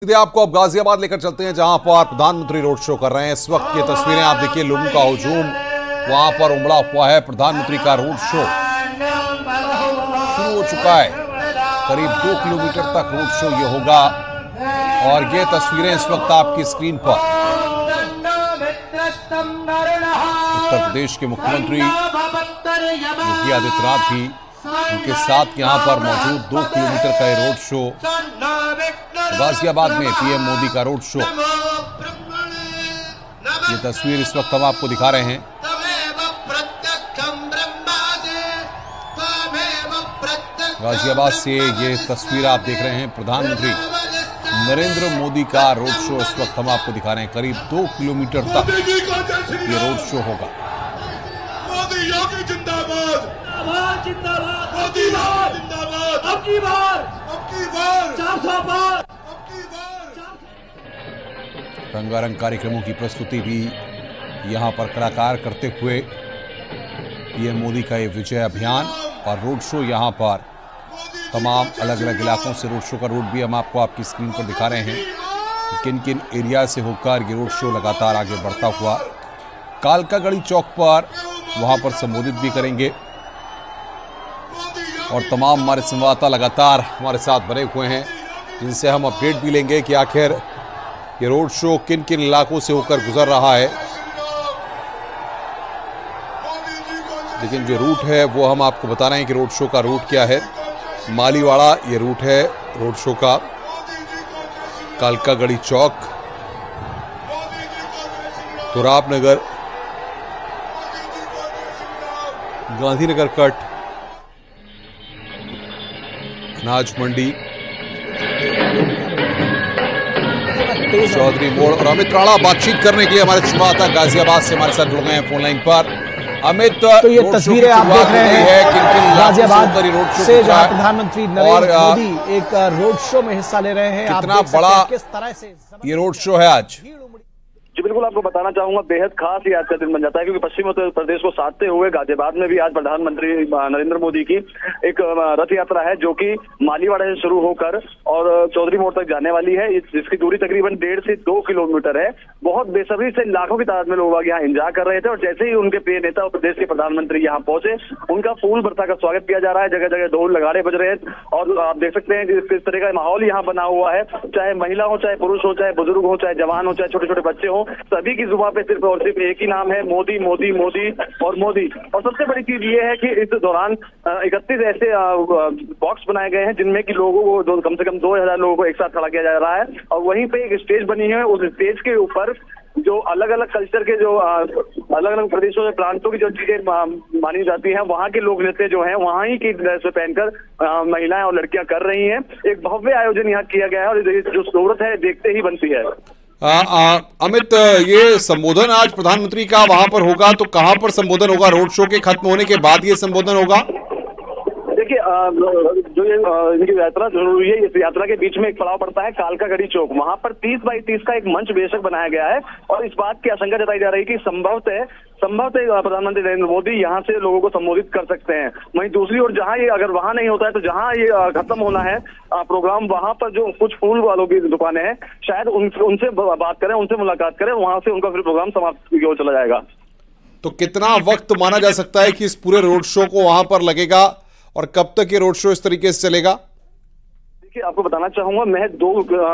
सीधे आपको अब गाजियाबाद लेकर चलते हैं, जहां पर प्रधानमंत्री रोड शो कर रहे हैं। इस वक्त ये तस्वीरें आप देखिए, लोगों का हुजूम वहां पर उमड़ा हुआ है। प्रधानमंत्री का रोड शो शुरू हो चुका है। करीब 2 किलोमीटर तक रोड शो ये होगा और ये तस्वीरें इस वक्त आपकी स्क्रीन पर उत्तर प्रदेश के मुख्यमंत्री योगी आदित्यनाथ भी उनके साथ यहां पर मौजूद। 2 किलोमीटर का ये रोड शो गाजियाबाद में पीएम मोदी का रोड शो। ये तस्वीर इस वक्त हम आपको दिखा रहे हैं। गाजियाबाद से ये तस्वीर आप देख रहे हैं। प्रधानमंत्री नरेंद्र मोदी का रोड शो इस वक्त हम आपको दिखा रहे हैं। करीब 2 किलोमीटर तक ये रोड शो होगा। मोदी योगी जिंदाबाद, जिंदाबाद, मोदी जिंदाबाद, अब की बार 400 पार। रंगारंग कार्यक्रमों की प्रस्तुति भी यहां पर कलाकार करते हुए पीएम मोदी का ये विजय अभियान और रोड शो यहां पर तमाम अलग अलग इलाकों से रोड शो का रूट भी हम आपको आपकी स्क्रीन पर दिखा रहे हैं। किन किन एरिया से होकर ये रोड शो लगातार आगे बढ़ता हुआ कालकागढ़ी चौक पर वहां पर संबोधित भी करेंगे। और तमाम हमारे संवाददाता लगातार हमारे साथ बने हुए हैं, जिनसे हम अपडेट भी लेंगे कि आखिर ये रोड शो किन किन इलाकों से होकर गुजर रहा है। लेकिन जो रूट है वो हम आपको बता रहे हैं कि रोड शो का रूट क्या है। मालीवाड़ा ये रूट है रोड शो का। कालकागढ़ी चौक, तुराब नगर, गांधीनगर कट, अनाज मंडी, चौधरी मोड़ और अमित राणा बातचीत करने के लिए हमारे संवाददाता गाजियाबाद से हमारे साथ जुड़ गए हैं फोन लाइन पर। अमित, तो ये तस्वीरें आप देख रहे हैं गाजियाबाद से, जहां प्रधानमंत्री नरेंद्र मोदी एक रोड शो में हिस्सा ले रहे हैं। कितना बड़ा किस तरह से ये रोड शो है आज? जी बिल्कुल, आपको बताना चाहूंगा बेहद खास ये आज का दिन बन जाता है, क्योंकि पश्चिम उत्तर प्रदेश को साधते हुए गाजियाबाद में भी आज प्रधानमंत्री नरेंद्र मोदी की एक रथ यात्रा है, जो कि मालीवाड़ा से शुरू होकर और चौधरी मोड़ तक जाने वाली है। जिसकी दूरी तकरीबन 1.5 से 2 किलोमीटर है। बहुत बेसब्री से लाखों की तादाद में लोग यहाँ एंजॉय कर रहे थे और जैसे ही उनके प्रिय नेता और प्रदेश के प्रधानमंत्री यहाँ पहुंचे, उनका फूल बरसा का स्वागत किया जा रहा है। जगह जगह ढोल नगाड़े बज रहे हैं और आप देख सकते हैं कि किस तरह का माहौल यहाँ बना हुआ है। चाहे महिला हो, चाहे पुरुष हो, चाहे बुजुर्ग हो, चाहे जवान हो, चाहे छोटे छोटे बच्चे हो, सभी की जुबान पे सिर्फ और सिर्फ एक ही नाम है, मोदी मोदी मोदी और मोदी। और सबसे बड़ी चीज ये है कि इस दौरान 31 ऐसे बॉक्स बनाए गए हैं, जिनमें कि लोगों को कम से कम 2000 लोगों को एक साथ खड़ा किया जा रहा है। और वहीं पे एक स्टेज बनी है। उस स्टेज के ऊपर जो अलग अलग कल्चर के जो अलग अलग प्रदेशों में प्रांतों की जो चीजें मानी जाती हैं, वहाँ के लोक नृत्य जो हैं वहाँ ही की ड्रेस पहनकर महिलाएं और लड़कियां कर रही हैं। एक भव्य आयोजन यहाँ किया गया है और जो सूरत है देखते ही बनती है। अमित, ये संबोधन आज प्रधानमंत्री का वहां पर होगा, तो कहां पर संबोधन होगा? रोड शो के खत्म होने के बाद ये संबोधन होगा? देखिए, जो ये इनकी यात्रा शुरू हुई है, इस यात्रा के बीच में एक पड़ाव पड़ता है कालकागढ़ी चौक। वहां पर 30 बाई 30 का एक मंच बेशक बनाया गया है और इस बात की आशंका जताई जा रही है कि संभवतः प्रधानमंत्री नरेंद्र मोदी यहाँ से लोगों को संबोधित कर सकते हैं। वहीं दूसरी ओर जहाँ ये अगर वहाँ नहीं होता है, तो जहाँ ये खत्म होना है प्रोग्राम, वहां पर जो कुछ फूल वालों की दुकानें हैं, शायद उनसे बात करें, उनसे मुलाकात करें, वहां से उनका फिर प्रोग्राम समाप्त की ओर चला जाएगा। तो कितना वक्त माना जा सकता है कि इस पूरे रोड शो को वहां पर लगेगा और कब तक ये रोड शो इस तरीके से चलेगा? देखिए, आपको बताना चाहूंगा, महज 2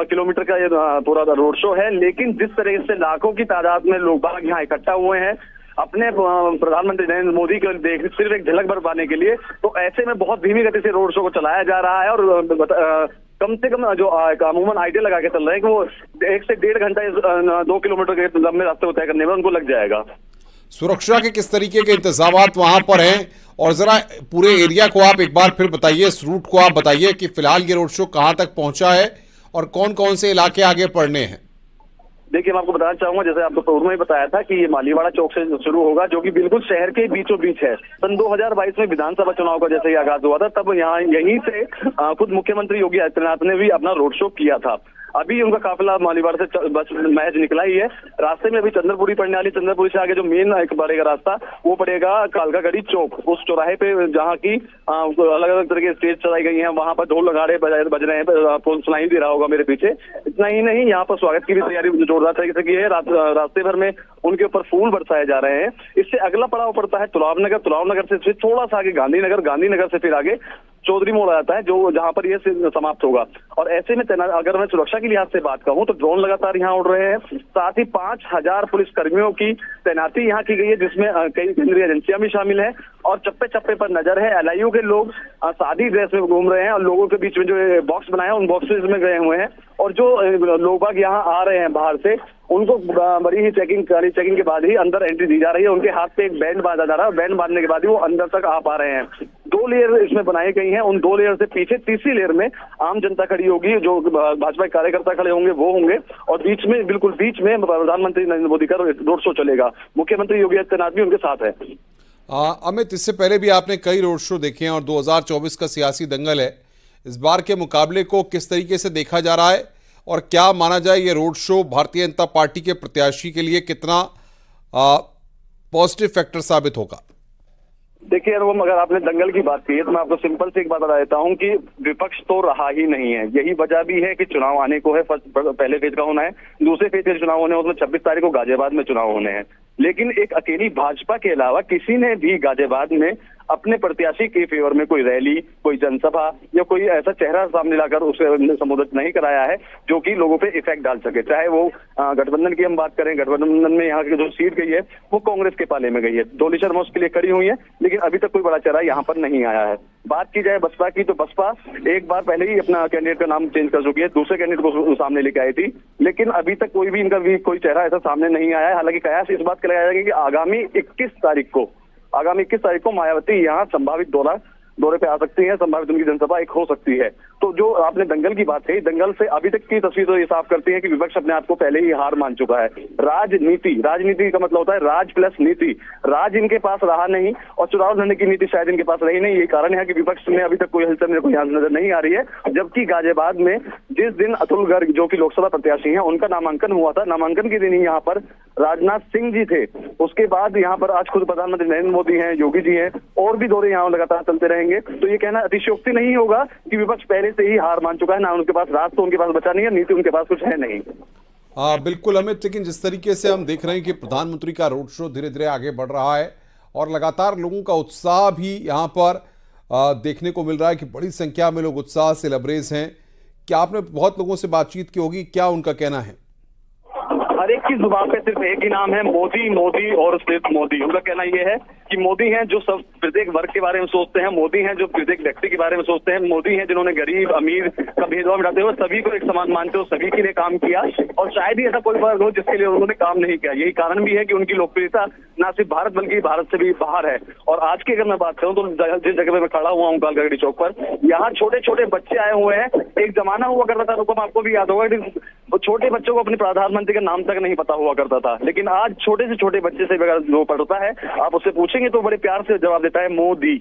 किलोमीटर का ये पूरा रोड शो है, लेकिन जिस तरह से लाखों की तादाद में लोग बाग यहाँ इकट्ठा हुए हैं अपने प्रधानमंत्री नरेंद्र मोदी को देख सिर्फ एक झलक भर पाने के लिए, तो ऐसे में बहुत धीमी गति से रोड शो को चलाया जा रहा है। और कम से कम जो अमूमन आइडिया लगा के चल रहे हैं कि वो 1 से 1.5 घंटा 2 किलोमीटर के लंबे रास्ते को तय करने में उनको लग जाएगा। सुरक्षा के किस तरीके के इंतजाम वहां पर हैं? और जरा पूरे एरिया को आप एक बार फिर बताइए, इस रूट को आप बताइए कि फिलहाल ये रोड शो कहां तक पहुंचा है और कौन कौन से इलाके आगे पड़ने हैं। देखिए, मैं आपको बताना चाहूंगा, जैसे आपको पूर्व में बताया था कि ये मालीवाड़ा चौक से शुरू होगा, जो कि बिल्कुल शहर के बीचों बीच है। सन 2022 में विधानसभा चुनाव का जैसे ही आगाज हुआ था, तब यहीं से खुद मुख्यमंत्री योगी आदित्यनाथ ने भी अपना रोड शो किया था। अभी उनका काफिला मालीवाड़ से बस महज निकला ही है। रास्ते में अभी चंद्रपुरी पड़ने वाली, चंद्रपुरी से आगे जो मेन एक बढ़ेगा रास्ता वो पड़ेगा कालकागढ़ी चौक, उस चौराहे पे जहाँ की अलग अलग तरह के स्टेज चलाई गई हैं, वहां पर ढोल नगाड़े बज रहे हैं, सुनाई दे रहा होगा मेरे पीछे। इतना ही नहीं, यहाँ पर स्वागत की भी तैयारी जोरदार तरीके से की है। रास्ते भर में उनके ऊपर फूल बरसाए जा रहे हैं। इससे अगला पड़ाव पड़ता है तुलाव नगर, तुलाव नगर से फिर थोड़ा सा आगे गांधीनगर, गांधीनगर से फिर आगे चौधरी मोड़ आ जाता है, जो जहां पर ये समाप्त होगा। और ऐसे में अगर मैं सुरक्षा के लिहाज से बात कहूं तो ड्रोन लगातार यहाँ उड़ रहे हैं, साथ ही 5000 पुलिस कर्मियों की तैनाती यहाँ की गई है, जिसमें कई केंद्रीय एजेंसियां भी शामिल है और चप्पे चप्पे पर नजर है। LIU के लोग सादी ड्रेस में घूम रहे हैं और लोगों के बीच में जो बॉक्स बनाए हैं उन बॉक्सेस में गए हुए हैं, और जो लोग बाग यहाँ आ रहे हैं बाहर से उनको बड़ी ही चेकिंग के बाद ही अंदर एंट्री दी जा रही है। उनके हाथ पे एक बैंड बांधा जा रहा है, बैंड बांधने के बाद ही वो अंदर तक आ पा रहे हैं। 2 लेयर इसमें बनाई गई हैं, उन 2 लेयर से पीछे तीसरी लेयर में आम जनता खड़ी होगी, जो भाजपा कार्यकर्ता खड़े होंगे वो होंगे, और बीच में बिल्कुल बीच में प्रधानमंत्री नरेंद्र मोदी का रोड शो चलेगा। मुख्यमंत्री योगी आदित्यनाथ भी उनके साथ है। अमित, इससे पहले भी आपने कई रोड शो देखे हैं और 2024 का सियासी दंगल है, इस बार के मुकाबले को किस तरीके से देखा जा रहा है और क्या माना जाए ये road show Bharatiya Janata party के प्रत्याशी के लिए कितना पॉजिटिव फैक्टर साबित होगा? देखिए अनुपम, अगर आपने दंगल की बात की है तो मैं आपको सिंपल से एक बात बता देता हूं कि विपक्ष तो रहा ही नहीं है। यही वजह भी है कि चुनाव आने को है, पहले फेज का होना है, दूसरे फेज के चुनाव होने हैं, उसमें 26 तारीख को गाजियाबाद में चुनाव होने हैं। लेकिन एक अकेली भाजपा के अलावा किसी ने भी गाजियाबाद में अपने प्रत्याशी के फेवर में कोई रैली, कोई जनसभा या कोई ऐसा चेहरा सामने लाकर उसे संबोधित नहीं कराया है जो कि लोगों पे इफेक्ट डाल सके। चाहे वो गठबंधन की हम बात करें, गठबंधन में यहाँ की जो सीट गई है वो कांग्रेस के पाले में गई है, डोली शर्मा उसके लिए खड़ी हुई है, लेकिन अभी तक कोई बड़ा चेहरा यहाँ पर नहीं आया है। बात की जाए बसपा की तो बसपा एक बार पहले ही अपना कैंडिडेट का नाम चेंज कर चुकी है, दूसरे कैंडिडेट को सामने लेके आई थी, लेकिन अभी तक कोई भी इनका कोई चेहरा ऐसा सामने नहीं आया है। हालांकि कयास इस बात का लगाया जाएगा कि आगामी 21 तारीख को मायावती यहाँ संभावित दौरे पे आ सकती है, संभावित उनकी जनसभा एक हो सकती है। तो जो आपने दंगल की बात कही, दंगल से अभी तक की तस्वीर तो ये साफ करती है कि विपक्ष अपने आप को पहले ही हार मान चुका है। राजनीति का मतलब होता है राज प्लस नीति। राज इनके पास रहा नहीं और चुनाव लड़ने की नीति शायद इनके पास रही नहीं। ये कारण है कि विपक्ष में अभी तक कोई हलचल मेरे को यहाँ नजर नहीं आ रही है। जबकि गाजियाबाद में जिस दिन अतुल गर्ग जो कि लोकसभा प्रत्याशी हैं उनका नामांकन हुआ था, नामांकन के दिन ही यहाँ पर राजनाथ सिंह जी थे। उसके बाद यहाँ पर आज खुद प्रधानमंत्री नरेंद्र मोदी हैं, योगी जी हैं, और भी दौरे यहाँ लगातार चलते रहेंगे। तो ये कहना अतिशयोक्ति नहीं होगा कि विपक्ष पहले से ही हार मान चुका है। ना उनके पास राज तो उनके पास बचा नहीं है, नीति उनके पास कुछ है नहीं। बिल्कुल अमित, लेकिन जिस तरीके से हम देख रहे हैं कि प्रधानमंत्री का रोड शो धीरे धीरे आगे बढ़ रहा है और लगातार लोगों का उत्साह भी यहाँ पर देखने को मिल रहा है कि बड़ी संख्या में लोग उत्साह से लबरेज हैं। क्या आपने बहुत लोगों से बातचीत की होगी, क्या उनका कहना है? हर एक की जुबान पे सिर्फ एक ही नाम है, मोदी, मोदी और सिर्फ मोदी। उनका कहना यह है कि मोदी हैं जो सब प्रत्येक वर्ग के बारे में सोचते हैं, मोदी हैं जो प्रत्येक व्यक्ति के बारे में सोचते हैं, मोदी हैं जिन्होंने गरीब अमीर का भेदभाव मिटाते हुए सभी को एक समान मानते हुए सभी के लिए काम किया, और शायद ही ऐसा कोई वर्ग हो जिसके लिए उन्होंने काम नहीं किया। यही कारण भी है कि उनकी लोकप्रियता न सिर्फ भारत बल्कि भारत से भी बाहर है। और आज की अगर मैं बात करूं तो जिस जगह पे मैं खड़ा हुआ हूँ कालकागढ़ी चौक पर, यहाँ छोटे छोटे बच्चे आए हुए हैं। एक जमाना हुआ करता था अनुपम, आपको भी याद होगा कि छोटे बच्चों को अपने प्रधानमंत्री का नाम तक नहीं पता हुआ करता था, लेकिन आज छोटे से छोटे बच्चे से जो पढ़ता है आप उससे पूछेंगे तो बड़े प्यार से जवाब देता है मोदी।